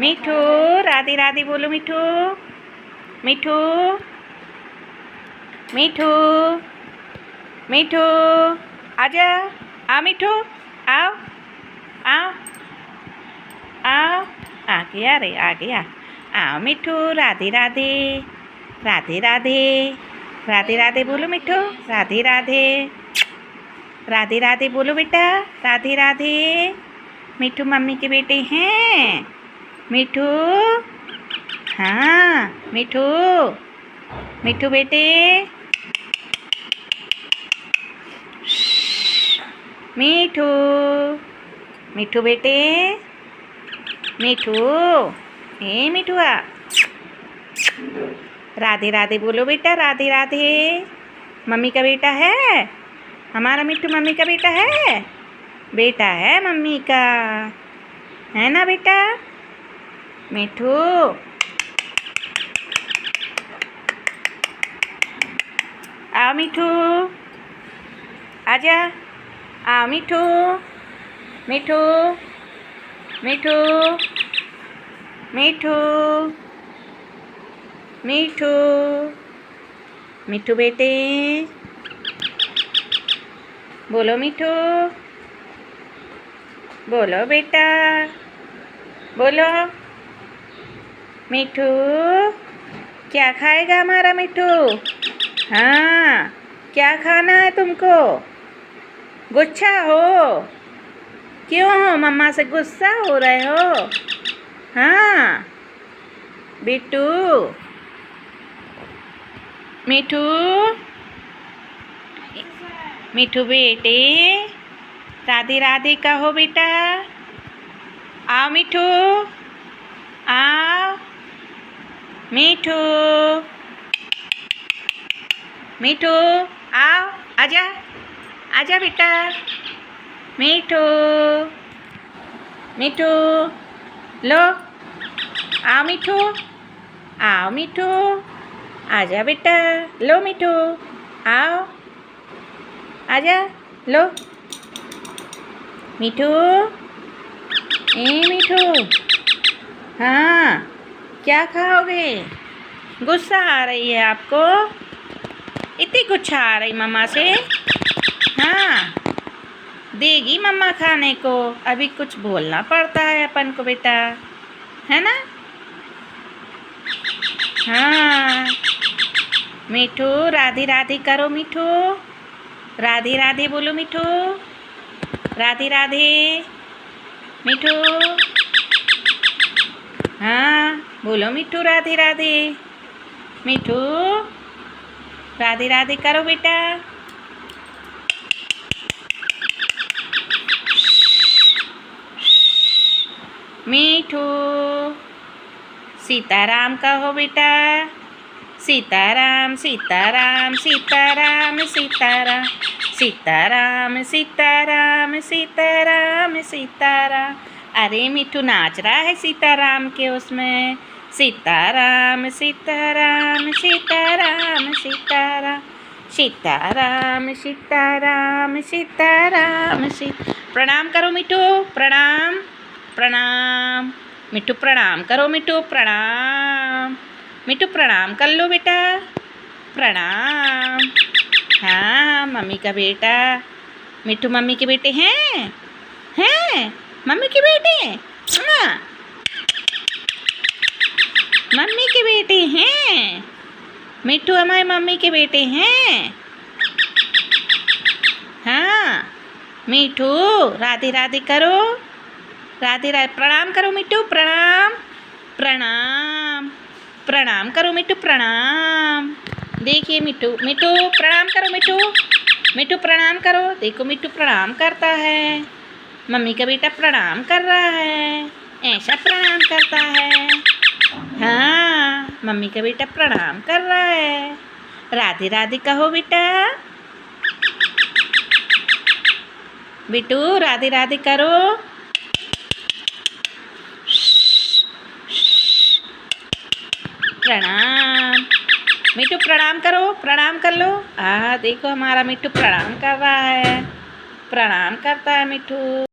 मीठू राधे राधे बोलो। मीठू मीठू मीठू मीठू आजा। आ मीठू आओ आओ आओ। आ गया रे आ गया। आओ मीठू राधे राधे राधे राधे राधे राधे बोलो। मीठू राधे राधे राधे राधे बोलो बेटा। राधे राधे। मीठू मम्मी के बेटे हैं। मीठू हाँ मीठू मीठू बेटे। मीठू मीठू बेटे। मीठू ए मीठुआ राधे राधे बोलो बेटा। राधे राधे। मम्मी का बेटा है हमारा मिट्टू। मम्मी का बेटा है। बेटा है मम्मी का है ना बेटा। मिट्टू आओ मिट्टू आजा। आओ मिट्टू मिट्टू मिट्टू मिट्टू मिट्टू मिट्टू बेटे बोलो। मिट्टू बोलो बेटा बोलो। मिट्टू क्या खाएगा हमारा मिट्टू। हाँ क्या खाना है तुमको। गुस्सा हो क्यों हो। मम्मा से गुस्सा हो रहे हो। हाँ बिट्टू मिट्टू मिट्टू बेटे राधे राधे कहो बेटा। आओ मिट्टू आओ मिट्टू मिट्टू आओ आजा आजा बेटा। मिट्टू मिट्टू लो आओ मिट्टू आओ मिट्टू आजा बेटा। लो मिट्टू आओ आजा लो। मिट्टू ए मिट्टू हाँ क्या खाओगे। गुस्सा आ रही है आपको। इतनी गुस्सा आ रही मम्मा से। हाँ देगी मम्मा खाने को। अभी कुछ बोलना पड़ता है अपन को बेटा है ना। हाँ मिट्टू राधे राधे करो। मिट्टू राधे राधे बोलो। मिट्टू राधे राधे मिट्टू हाँ बोलो। मिट्टू राधे राधे। मिट्टू राधे राधे करो बेटा। मिट्टू सीताराम कहो बेटा। सीताराम सीताराम सीताराम सीताराम सीताराम सीताराम सीताराम सीताराम। अरे मिट्टू नाच रहा है सीताराम के उसमें। सीताराम सीताराम सीताराम सीताराम सीताराम सीताराम सीताराम प्रणाम करो मिट्टू प्रणाम प्रणाम। मिट्टू प्रणाम करो। मिट्टू प्रणाम। मिट्टू प्रणाम कर लो बेटा प्रणाम। हाँ मम्मी का बेटा। मिट्टू मम्मी के बेटे हैं मम्मी के बेटे। हाँ मम्मी के बेटे हैं। मिट्टू हमारे मम्मी के बेटे हैं। हाँ मिट्टू राधे राधे करो। राधे राधे प्रणाम करो मिट्टू प्रणाम प्रणाम प्रणाम करो मिट्टू प्रणाम। देखिए मिट्टू मिट्टू प्रणाम करो। मिट्टू मिट्टू प्रणाम करो। देखो मिट्टू प्रणाम करता है। मम्मी का बेटा प्रणाम कर रहा है। ऐसा प्रणाम करता है। हाँ मम्मी का बेटा प्रणाम कर रहा है। राधे राधे कहो बेटा। बिट्टू राधे राधे करो। प्रणाम मिट्टू प्रणाम करो। प्रणाम कर लो। देखो हमारा मिट्टू प्रणाम कर रहा है। प्रणाम करता है मिट्टू।